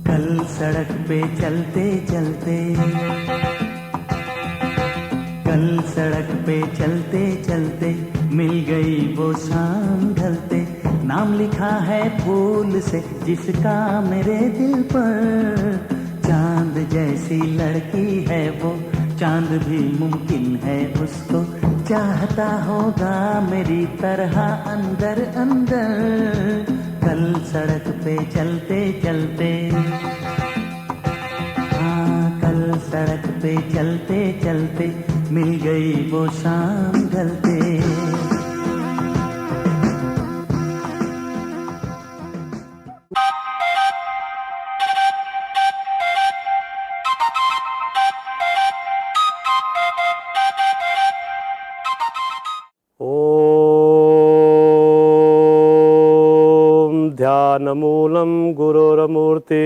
कल सड़क पे चलते चलते, कल सड़क पे चलते चलते मिल गई वो शाम ढलते। नाम लिखा है फूल से जिसका मेरे दिल पर, चांद जैसी लड़की है वो, चांद भी मुमकिन है उसको, चाहता होगा मेरी तरह अंदर अंदर। कल सड़क पे चलते चलते, हाँ कल सड़क पे चलते चलते मिल गई वो शाम ढलते। ध्यानमूलं गुरोर्मूर्ति,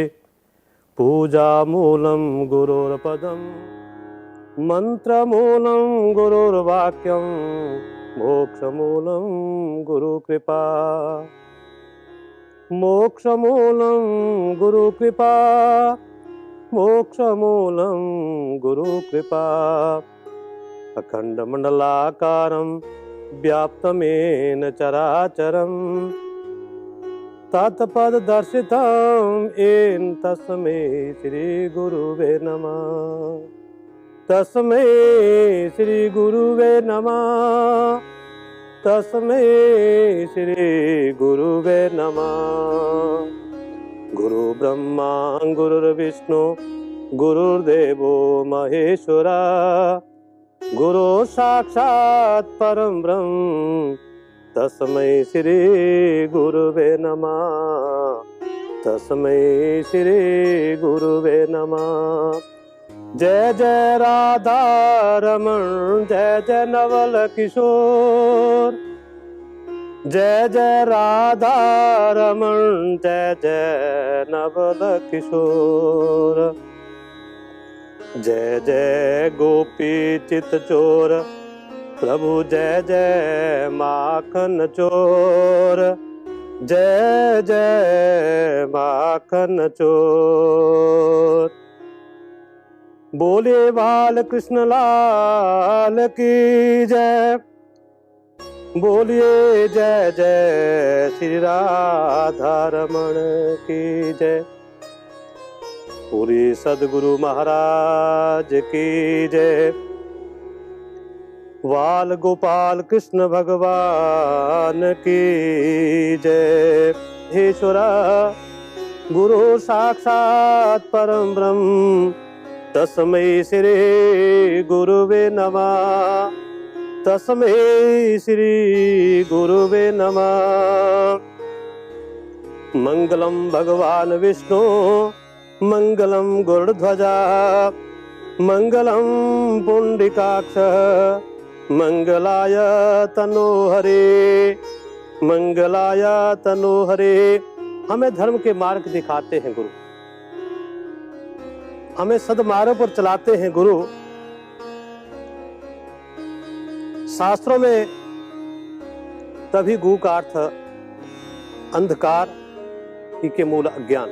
पूजामूलं गुरोर्पदं, मंत्रमूलं गुरोर्वाक्यं, मोक्षमूलं गुरुकृपा, मोक्षमूलं गुरुकृपा, मोक्षमूलं गुरुकृपा। अखंडमंडलाकारं व्याप्तमेन चराचरम्, तत्पददर्शितं येन तस्मै श्री गुरुवे नमः, तस्मै श्री गुरुवे नमः, तस्मै श्री गुरुवे नमः। गुरु ब्रह्मा गुरुर्विष्णु गुरुर्देवो महेश्वरा, गुरु साक्षात् परं ब्रह्म, तस्मै श्री गुरुवे नमः, तस्मै श्री गुरुवे नमः। जय जय राधा रमण, जय जय नवल किशोर, जय जय राधा रमण, जय जय नवल किशोर। जय जय गोपी चित चोर, प्रभु जय जय माखन चोर, जय जय माखन चोर। बोले बाल कृष्ण लाल की जय, बोलिए जय जय श्री राधा रमण की जय। पूरी सदगुरु महाराज की जय। वाल गोपाल कृष्ण भगवान की जय। ईश्वरा गुरु साक्षात परम ब्रह्म, तस्मै श्री गुरुवे नमः, तस्मै श्री गुरुवे नमः। मंगलम भगवान विष्णु, मंगलम गरुड़ध्वजा, मंगलम पुंडरीकाक्ष, मंगलाय तनोहरे, मंगलाय तनोहरे। हमें धर्म के मार्ग दिखाते हैं गुरु, हमें सदमार्ग पर चलाते हैं गुरु। शास्त्रों में तभी गु का अर्थ अंधकार ही के मूल अज्ञान,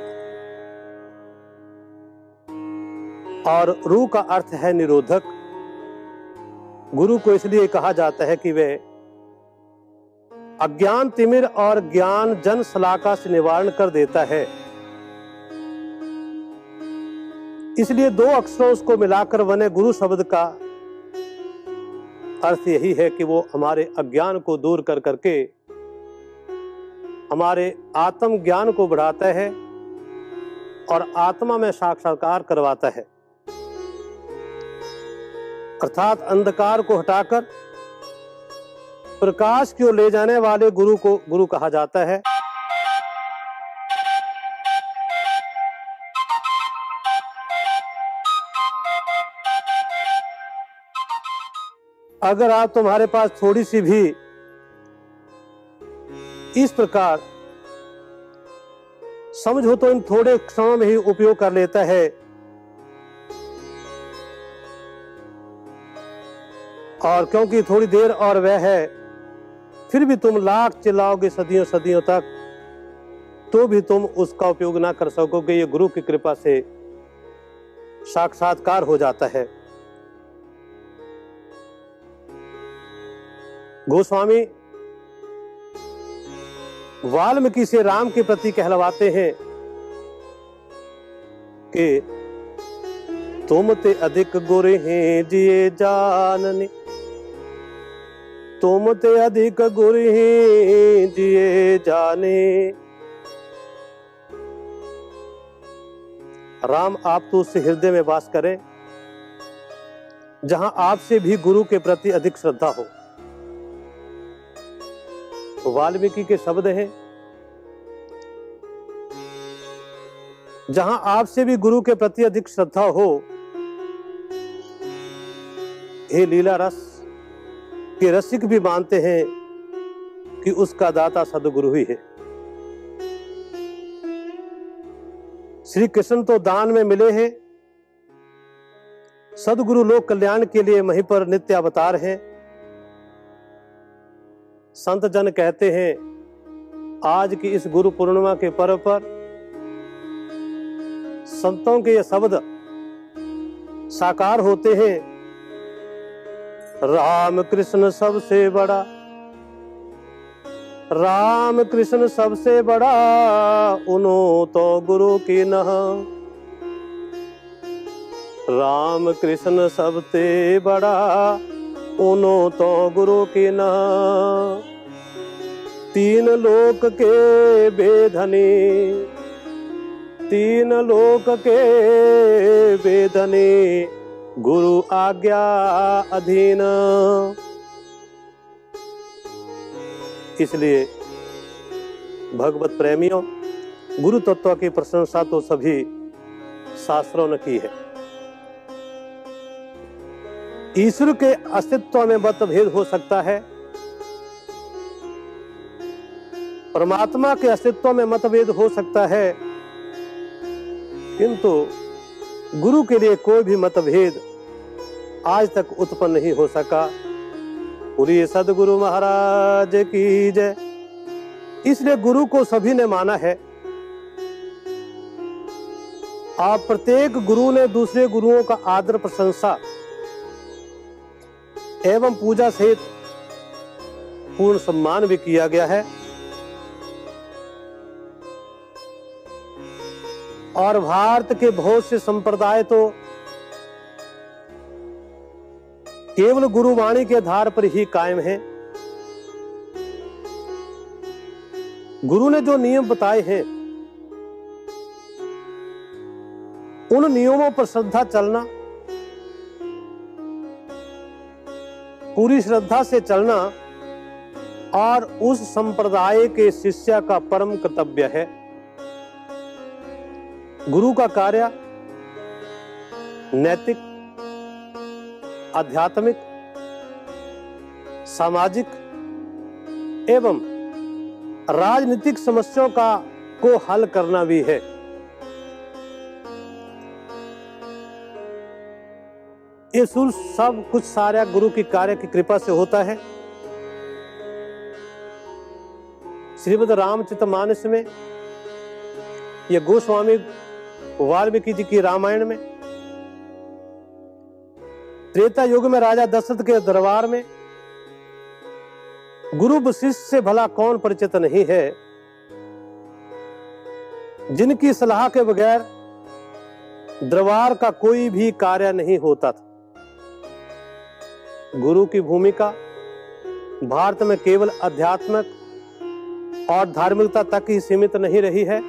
और रू का अर्थ है निरोधक। गुरु को इसलिए कहा जाता है कि वे अज्ञान तिमिर और ज्ञान जन शलाका से निवारण कर देता है। इसलिए दो अक्षरों को मिलाकर बने गुरु शब्द का अर्थ यही है कि वो हमारे अज्ञान को दूर कर करके हमारे आत्म ज्ञान को बढ़ाता है और आत्मा में साक्षात्कार करवाता है। अर्थात अंधकार को हटाकर प्रकाश की ओर ले जाने वाले गुरु को गुरु कहा जाता है। अगर आप तुम्हारे पास थोड़ी सी भी इस प्रकार समझ हो तो इन थोड़े क्षणों में ही उपयोग कर लेता है, और क्योंकि थोड़ी देर और वह है, फिर भी तुम लाख चिल्लाओगे सदियों सदियों तक, तो भी तुम उसका उपयोग ना कर सकोगे। ये गुरु की कृपा से साक्षात्कार हो जाता है। गोस्वामी वाल्मीकि से राम के प्रति कहलवाते हैं कि तुम ते अधिक गुर हैं जिए जानने, तुम ते अधिक गुर हैं जिए जाने। राम आप तो उससे हृदय में वास करें जहां आपसे भी गुरु के प्रति अधिक श्रद्धा हो। वाल्मीकि के शब्द हैं, जहां आपसे भी गुरु के प्रति अधिक श्रद्धा हो, हे लीला रस के रसिक भी मानते हैं कि उसका दाता सदगुरु ही है। श्री कृष्ण तो दान में मिले हैं, सदगुरु लोक कल्याण के लिए वहीं पर नित्य अवतार हैं। संत जन कहते हैं आज की इस गुरु पूर्णिमा के पर्व पर संतों के ये शब्द साकार होते हैं। राम कृष्ण सबसे बड़ा, राम कृष्ण सबसे बड़ा, उनो तो गुरु की नह। राम कृष्ण सबसे बड़ा, उनो तो गुरु की नह। तीन लोक के बेधनी, तीन लोक के बेधनी, गुरु आज्ञा अधीन। इसलिए भगवत प्रेमियों, गुरु तत्व की प्रशंसा तो सभी शास्त्रों ने की है। ईश्वर के अस्तित्व में मतभेद हो सकता है, परमात्मा के अस्तित्व में मतभेद हो सकता है, किंतु गुरु के लिए कोई भी मतभेद आज तक उत्पन्न नहीं हो सका। पूरी सदगुरु महाराज की जय। इसलिए गुरु को सभी ने माना है। आप प्रत्येक गुरु ने दूसरे गुरुओं का आदर प्रशंसा एवं पूजा सहित पूर्ण सम्मान भी किया गया है। और भारत के बहुत से संप्रदाय तो केवल गुरुवाणी के आधार पर ही कायम है। गुरु ने जो नियम बताए हैं उन नियमों पर श्रद्धा चलना, पूरी श्रद्धा से चलना और उस संप्रदाय के शिष्य का परम कर्तव्य है। गुरु का कार्य नैतिक, आध्यात्मिक, सामाजिक एवं राजनीतिक समस्याओं को हल करना भी है। ये सब कुछ सारा गुरु की कार्य की कृपा से होता है। श्रीमद् रामचरितमानस में, ये गोस्वामी वाल्मीकि जी की रामायण में, त्रेता युग में राजा दशरथ के दरबार में गुरु वशिष्ठ से भला कौन परिचित नहीं है, जिनकी सलाह के बगैर दरबार का कोई भी कार्य नहीं होता था। गुरु की भूमिका भारत में केवल आध्यात्मिक और धार्मिकता तक ही सीमित नहीं रही है।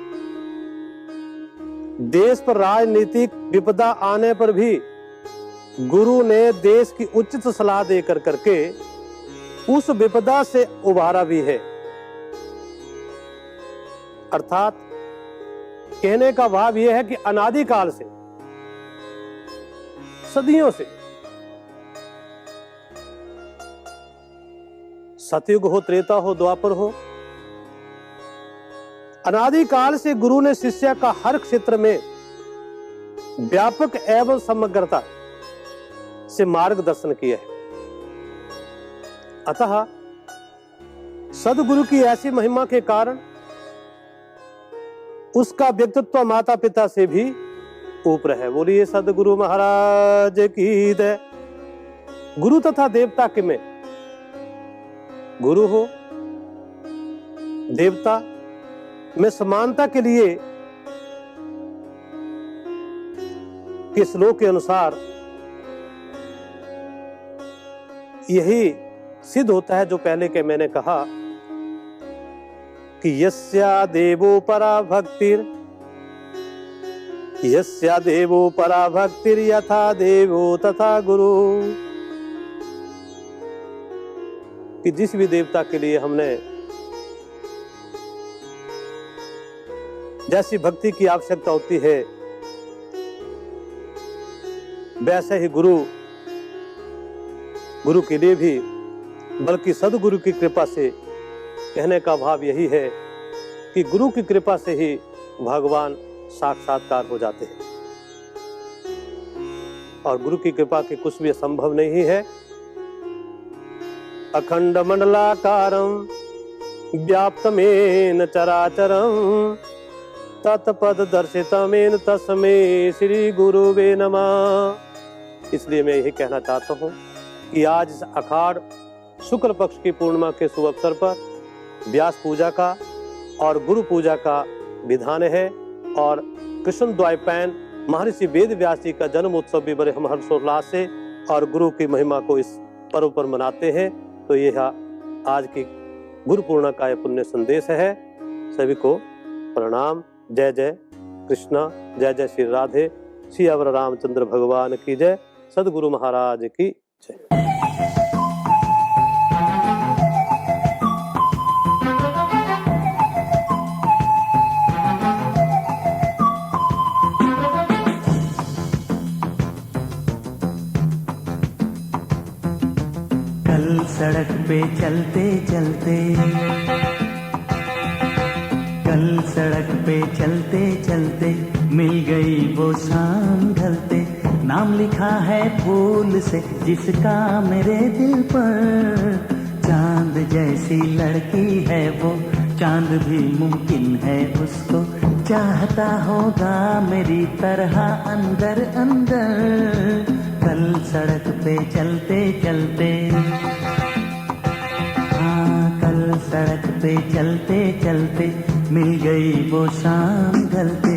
देश पर राजनीतिक विपदा आने पर भी गुरु ने देश की उचित सलाह देकर करके उस विपदा से उबारा भी है। अर्थात कहने का भाव यह है कि अनादिकाल से, सदियों से, सतयुग हो, त्रेता हो, द्वापर हो, अनादिकाल से गुरु ने शिष्य का हर क्षेत्र में व्यापक एवं समग्रता से मार्गदर्शन किया है। अतः सदगुरु की ऐसी महिमा के कारण उसका व्यक्तित्व माता पिता से भी ऊपर है। बोलिए सदगुरु महाराज की जय। गुरु तथा देवता के में गुरु हो देवता में समानता के लिए के श्लोक के अनुसार यही सिद्ध होता है जो पहले के मैंने कहा कि यस्या देवो परा भक्तिर यथा देवो तथा गुरु। कि जिस भी देवता के लिए हमने जैसी भक्ति की आवश्यकता होती है वैसे ही गुरु के लिए भी, बल्कि सदगुरु की कृपा से, कहने का भाव यही है कि गुरु की कृपा से ही भगवान साक्षात्कार हो जाते हैं और गुरु की कृपा के कुछ भी असंभव नहीं है। अखंड मंडलाकारं व्याप्तमेन चराचरं तत्पद दर्शितमेन तस्मै श्री गुरुवे नमः। इसलिए मैं यही कहना चाहता हूँ कि आज इस अखाड़ शुक्ल पक्ष की पूर्णिमा के शुभ अवसर पर व्यास पूजा का और गुरु पूजा का विधान है और कृष्ण द्वैपायन महर्षि वेद व्यास जी का जन्म उत्सव भी बड़े हम हर्षोल्लास से और गुरु की महिमा को इस पर्व पर मनाते हैं। तो यह आज की गुरु पूर्णिमा का यह पुण्य संदेश है। सभी को प्रणाम। जय जय कृष्णा, जय जय श्री राधे, श्री अवर रामचंद्र भगवान की जय, सदगुरु महाराज की जय। कल सड़क पे चलते चलते, कल सड़क पे चलते चलते मिल गई वो शाम ढलते। नाम लिखा है फूल से जिसका मेरे दिल पर, चांद जैसी लड़की है वो, चांद भी मुमकिन है उसको चाहता होगा मेरी तरह अंदर अंदर। कल सड़क पे चलते चलते, हाँ कल सड़क पे चलते चलते मिल गई वो शाम ढलते।